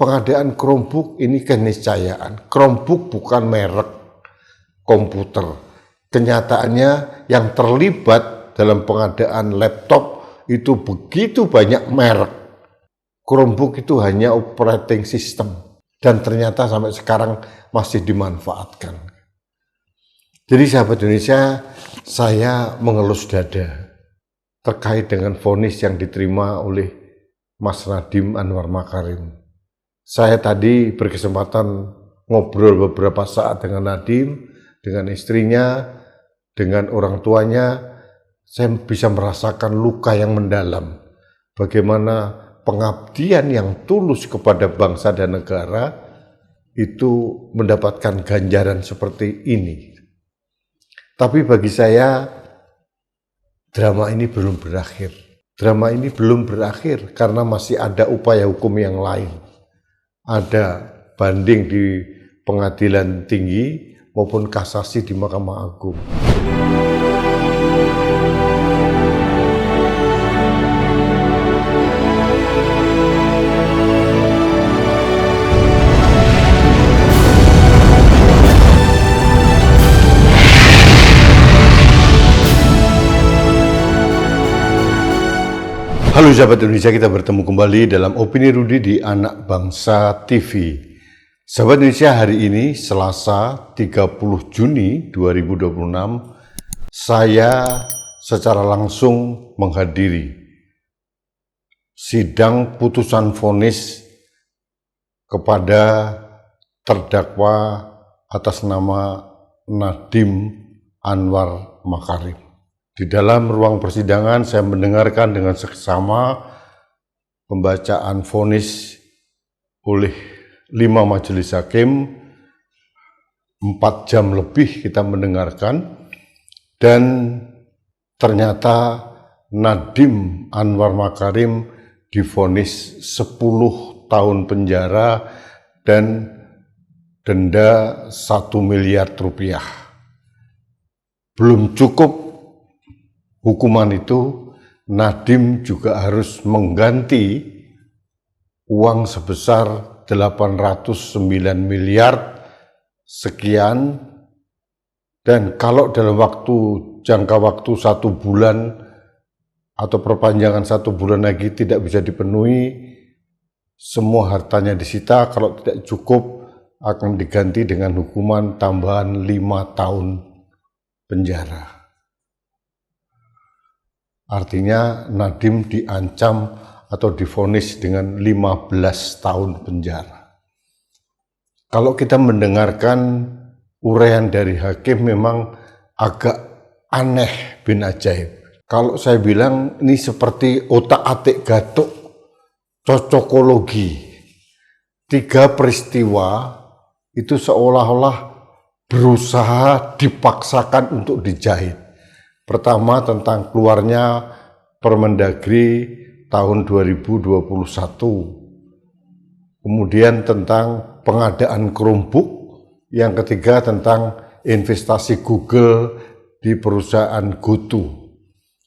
pengadaan Chromebook ini keniscayaan. Chromebook bukan merek komputer. Kenyataannya yang terlibat dalam pengadaan laptop itu begitu banyak merek. Chromebook itu hanya operating system dan ternyata sampai sekarang masih dimanfaatkan. Jadi sahabat Indonesia, saya mengelus dada terkait dengan vonis yang diterima oleh Mas Nadiem Anwar Makarim. Saya tadi berkesempatan ngobrol beberapa saat dengan Nadiem, dengan istrinya, dengan orang tuanya. Saya bisa merasakan luka yang mendalam. Bagaimana pengabdian yang tulus kepada bangsa dan negara itu mendapatkan ganjaran seperti ini. Tapi bagi saya, drama ini belum berakhir. Drama ini belum berakhir karena masih ada upaya hukum yang lain. Ada banding di pengadilan tinggi maupun kasasi di Mahkamah Agung. Halo sahabat Indonesia, kita bertemu kembali dalam Opini Rudi di Anak Bangsa TV. Sahabat Indonesia, hari ini Selasa 30 Juni 2026, saya secara langsung menghadiri sidang putusan vonis kepada terdakwa atas nama Nadiem Anwar Makarim. Di dalam ruang persidangan saya mendengarkan dengan seksama pembacaan vonis oleh 5 majelis hakim. 4 jam lebih kita mendengarkan dan ternyata Nadiem Anwar Makarim divonis 10 tahun penjara dan denda 1 miliar rupiah. Belum cukup hukuman itu, Nadiem juga harus mengganti uang sebesar 809 miliar sekian, dan kalau dalam jangka waktu 1 bulan atau perpanjangan 1 bulan lagi tidak bisa dipenuhi, semua hartanya disita. Kalau tidak cukup akan diganti dengan hukuman tambahan 5 tahun penjara. Artinya Nadiem diancam atau divonis dengan 15 tahun penjara. Kalau kita mendengarkan uraian dari hakim memang agak aneh bin ajaib. Kalau saya bilang ini seperti otak-atik gatuk, cocokologi. 3 peristiwa itu seolah-olah berusaha dipaksakan untuk dijahit. Pertama tentang keluarnya Permendagri tahun 2021. Kemudian tentang pengadaan Chromebook. Yang ketiga tentang investasi Google di perusahaan GoTo.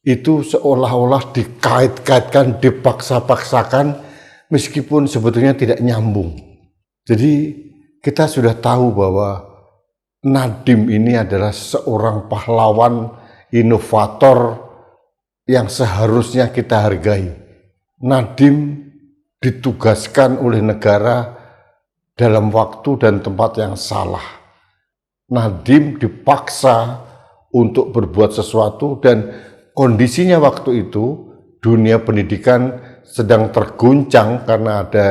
Itu seolah-olah dikait-kaitkan, dipaksa-paksakan meskipun sebetulnya tidak nyambung. Jadi kita sudah tahu bahwa Nadiem ini adalah seorang pahlawan, inovator yang seharusnya kita hargai. Nadiem ditugaskan oleh negara dalam waktu dan tempat yang salah. Nadiem dipaksa untuk berbuat sesuatu dan kondisinya waktu itu dunia pendidikan sedang terguncang karena ada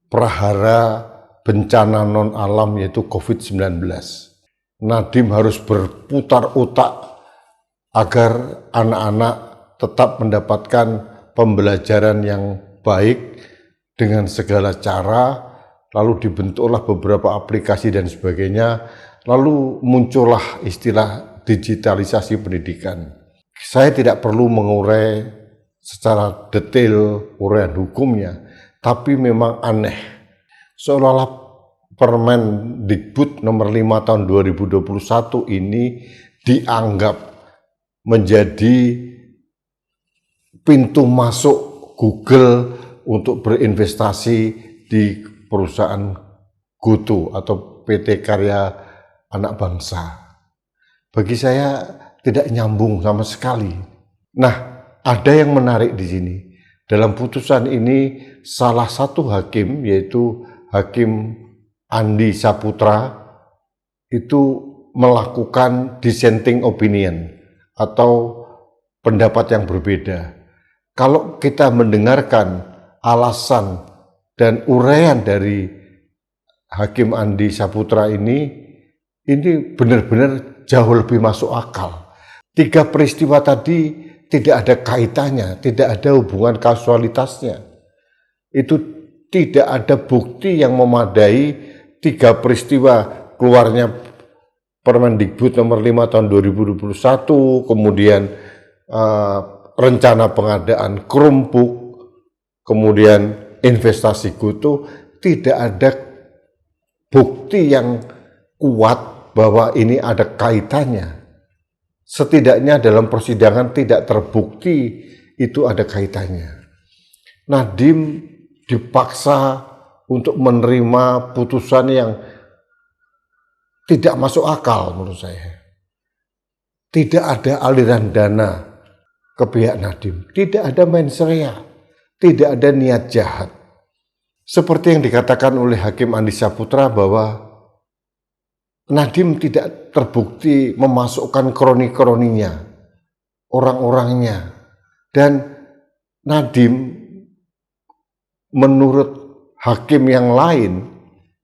prahara bencana non-alam yaitu COVID-19. Nadiem harus berputar otak agar anak-anak tetap mendapatkan pembelajaran yang baik dengan segala cara, lalu dibentuklah beberapa aplikasi dan sebagainya, lalu muncullah istilah digitalisasi pendidikan. Saya tidak perlu mengurai secara detail uraian hukumnya, tapi memang aneh. Seolah-olah Permendikbud nomor 5 tahun 2021 ini dianggap menjadi pintu masuk Google untuk berinvestasi di perusahaan GoTo atau PT Karya Anak Bangsa. Bagi saya tidak nyambung sama sekali. Nah, ada yang menarik di sini. Dalam putusan ini salah satu hakim, yaitu Hakim Andi Saputra, itu melakukan dissenting opinion atau pendapat yang berbeda. Kalau kita mendengarkan alasan dan uraian dari Hakim Andi Saputra ini benar-benar jauh lebih masuk akal. 3 peristiwa tadi tidak ada kaitannya, tidak ada hubungan kausualitasnya. Itu tidak ada bukti yang memadai 3 peristiwa keluarnya Permendikbud nomor 5 tahun 2021, kemudian rencana pengadaan Chromebook, kemudian investasi GoTo, tidak ada bukti yang kuat bahwa ini ada kaitannya. Setidaknya dalam persidangan tidak terbukti itu ada kaitannya. Nadiem dipaksa untuk menerima putusan yang tidak masuk akal menurut saya. Tidak ada aliran dana ke pihak Nadiem, tidak ada mens rea, tidak ada niat jahat. Seperti yang dikatakan oleh Hakim Andi Saputra bahwa Nadiem tidak terbukti memasukkan kroni-kroninya, orang-orangnya. Dan Nadiem menurut hakim yang lain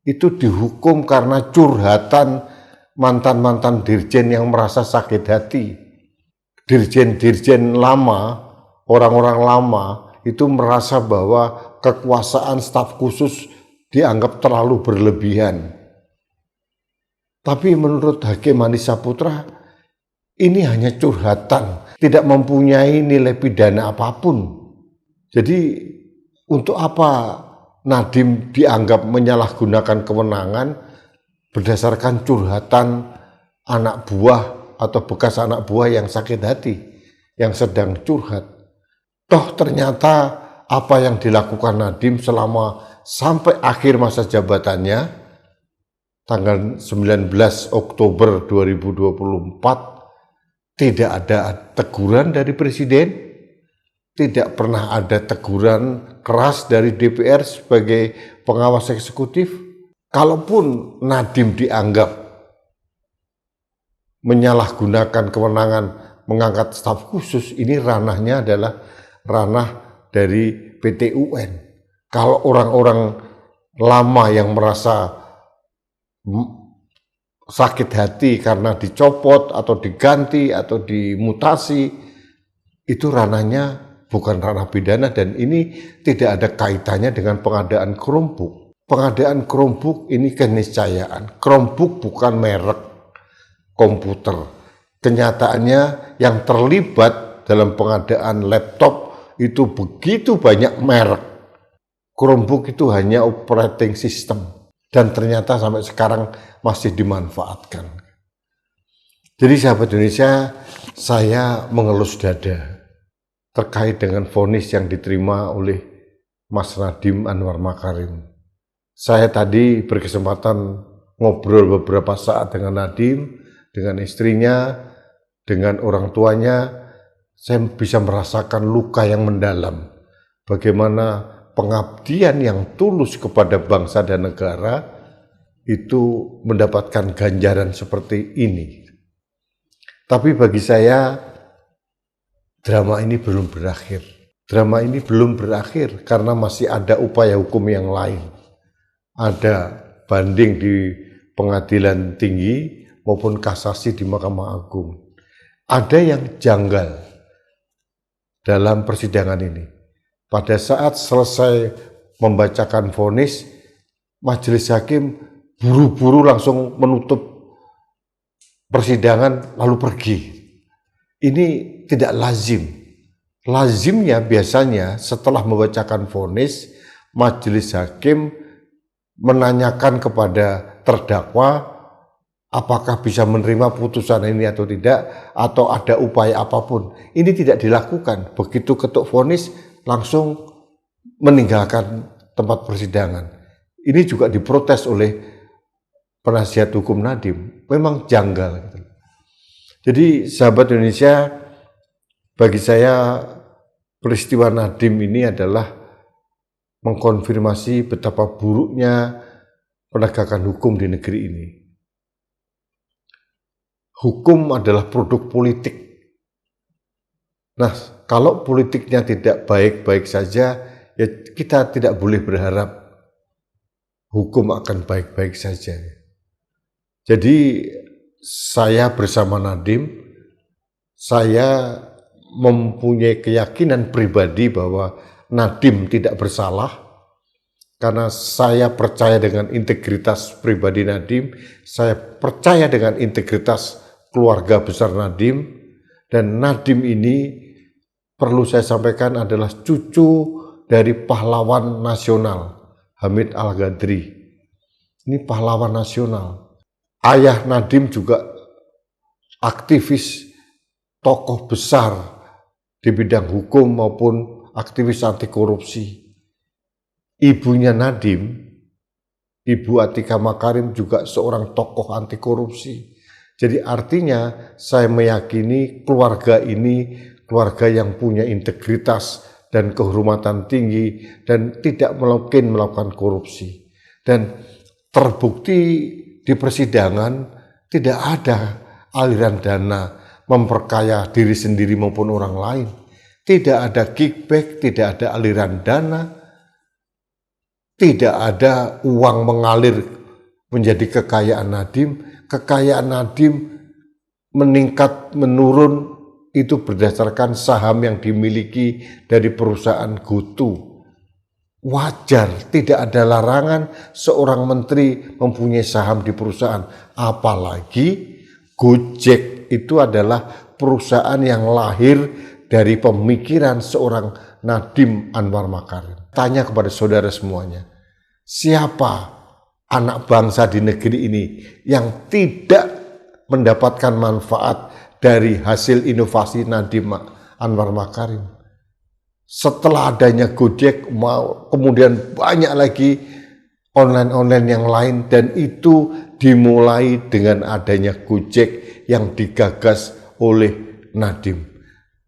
itu dihukum karena curhatan mantan-mantan dirjen yang merasa sakit hati. Dirjen-dirjen lama, orang-orang lama itu merasa bahwa kekuasaan staf khusus dianggap terlalu berlebihan. Tapi menurut Hakim Andi Saputra, ini hanya curhatan, tidak mempunyai nilai pidana apapun. Jadi untuk apa Nadiem dianggap menyalahgunakan kewenangan berdasarkan curhatan anak buah atau bekas anak buah yang sakit hati, yang sedang curhat. Toh ternyata apa yang dilakukan Nadiem selama sampai akhir masa jabatannya, tanggal 19 Oktober 2024, tidak ada teguran dari Presiden, tidak pernah ada teguran keras dari DPR sebagai pengawas eksekutif. Kalaupun Nadiem dianggap menyalahgunakan kewenangan mengangkat staf khusus, ini ranahnya adalah ranah dari PT UN. Kalau orang-orang lama yang merasa sakit hati karena dicopot atau diganti atau dimutasi, itu ranahnya bukan ranah pidana, dan ini tidak ada kaitannya dengan pengadaan Chromebook. Pengadaan Chromebook ini keniscayaan. Chromebook bukan merek komputer. Kenyataannya yang terlibat dalam pengadaan laptop itu begitu banyak merek. Chromebook itu hanya operating system, dan ternyata sampai sekarang masih dimanfaatkan. Jadi sahabat Indonesia, saya mengelus dada terkait dengan vonis yang diterima oleh Mas Nadiem Anwar Makarim. Saya tadi berkesempatan ngobrol beberapa saat dengan Nadiem, dengan istrinya, dengan orang tuanya. Saya bisa merasakan luka yang mendalam. Bagaimana pengabdian yang tulus kepada bangsa dan negara itu mendapatkan ganjaran seperti ini. Tapi bagi saya, drama ini belum berakhir. Drama ini belum berakhir karena masih ada upaya hukum yang lain. Ada banding di pengadilan tinggi maupun kasasi di Mahkamah Agung. Ada yang janggal dalam persidangan ini. Pada saat selesai membacakan vonis, majelis hakim buru-buru langsung menutup persidangan lalu pergi. Ini tidak lazim. Lazimnya biasanya setelah membacakan vonis, majelis hakim menanyakan kepada terdakwa apakah bisa menerima putusan ini atau tidak, atau ada upaya apapun. Ini tidak dilakukan. Begitu ketuk vonis langsung meninggalkan tempat persidangan. Ini juga diprotes oleh penasihat hukum Nadiem. Memang janggal. Gitu. Jadi sahabat Indonesia, bagi saya peristiwa Nadiem ini adalah mengkonfirmasi betapa buruknya penegakan hukum di negeri ini. Hukum adalah produk politik. Nah, kalau politiknya tidak baik-baik saja, ya kita tidak boleh berharap hukum akan baik-baik saja. Jadi saya bersama Nadiem, saya mempunyai keyakinan pribadi bahwa Nadiem tidak bersalah, karena saya percaya dengan integritas pribadi Nadiem, saya percaya dengan integritas keluarga besar Nadiem, dan Nadiem ini perlu saya sampaikan adalah cucu dari pahlawan nasional Hamid Al-Ghadri. Ini pahlawan nasional. Ayah Nadiem juga aktivis, tokoh besar di bidang hukum maupun aktivis anti korupsi. Ibunya Nadiem, Ibu Atika Makarim, juga seorang tokoh anti korupsi. Jadi artinya saya meyakini keluarga ini keluarga yang punya integritas dan kehormatan tinggi dan tidak mungkin melakukan korupsi. Dan terbukti di persidangan tidak ada aliran dana memperkaya diri sendiri maupun orang lain. Tidak ada kickback, tidak ada aliran dana, tidak ada uang mengalir menjadi kekayaan Nadiem. Kekayaan Nadiem meningkat, menurun, itu berdasarkan saham yang dimiliki dari perusahaan GoTo. Wajar, tidak ada larangan seorang menteri mempunyai saham di perusahaan. Apalagi Gojek itu adalah perusahaan yang lahir dari pemikiran seorang Nadiem Anwar Makarim. Tanya kepada saudara semuanya, siapa anak bangsa di negeri ini yang tidak mendapatkan manfaat dari hasil inovasi Nadiem Anwar Makarim? Setelah adanya Gojek, kemudian banyak lagi online-online yang lain, dan itu dimulai dengan adanya Gojek yang digagas oleh Nadiem.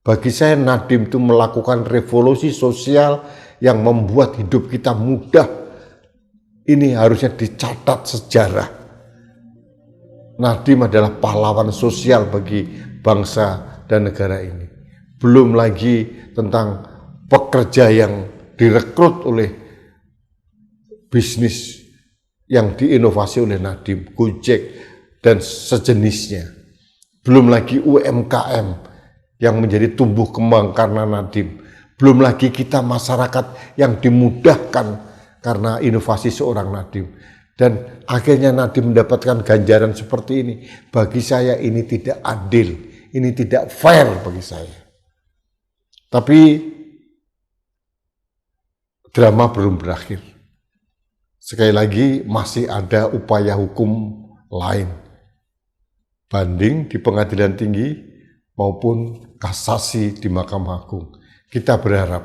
Bagi saya Nadiem itu melakukan revolusi sosial yang membuat hidup kita mudah. Ini harusnya dicatat sejarah. Nadiem adalah pahlawan sosial bagi bangsa dan negara ini. Belum lagi tentang pekerja yang direkrut oleh bisnis yang diinovasi oleh Nadiem, Gojek dan sejenisnya. Belum lagi UMKM yang menjadi tumbuh kembang karena Nadiem. Belum lagi kita masyarakat yang dimudahkan karena inovasi seorang Nadiem. Dan akhirnya Nadiem mendapatkan ganjaran seperti ini. Bagi saya ini tidak adil, ini tidak fair bagi saya. Tapi drama belum berakhir. Sekali lagi masih ada upaya hukum lain. Banding di pengadilan tinggi maupun kasasi di Mahkamah Agung. Kita berharap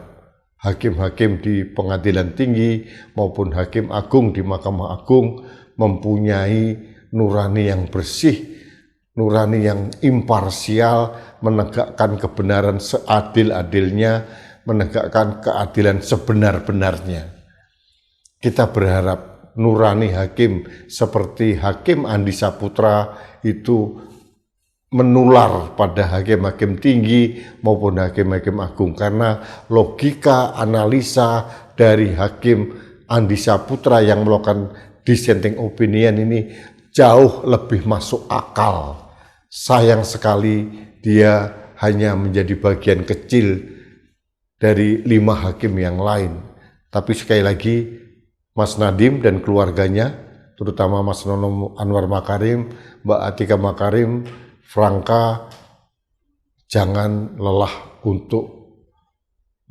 hakim-hakim di pengadilan tinggi maupun hakim agung di Mahkamah Agung mempunyai nurani yang bersih, nurani yang imparsial, menegakkan kebenaran seadil-adilnya, menegakkan keadilan sebenar-benarnya. Kita berharap nurani hakim seperti Hakim Andi Saputra itu menular pada hakim-hakim tinggi maupun hakim-hakim agung, karena logika analisa dari Hakim Andi Saputra yang melakukan dissenting opinion ini jauh lebih masuk akal. Sayang sekali dia hanya menjadi bagian kecil dari 5 hakim yang lain. Tapi sekali lagi Mas Nadiem dan keluarganya, terutama Mas Nono Anwar Makarim, Mbak Atika Makarim, Franka, jangan lelah untuk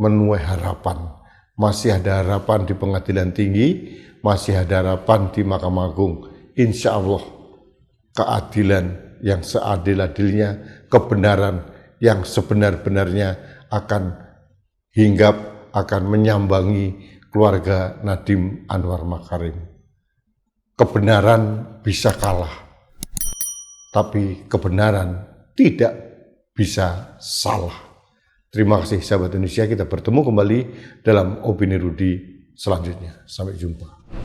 menuai harapan. Masih ada harapan di pengadilan tinggi, masih ada harapan di Mahkamah Agung. Insya Allah keadilan yang seadil-adilnya, kebenaran yang sebenar-benarnya akan hinggap akan menyambangi keluarga Nadiem Anwar Makarim. Kebenaran bisa kalah, tapi kebenaran tidak bisa salah. Terima kasih sahabat Indonesia, kita bertemu kembali dalam Opini Rudi selanjutnya. Sampai jumpa.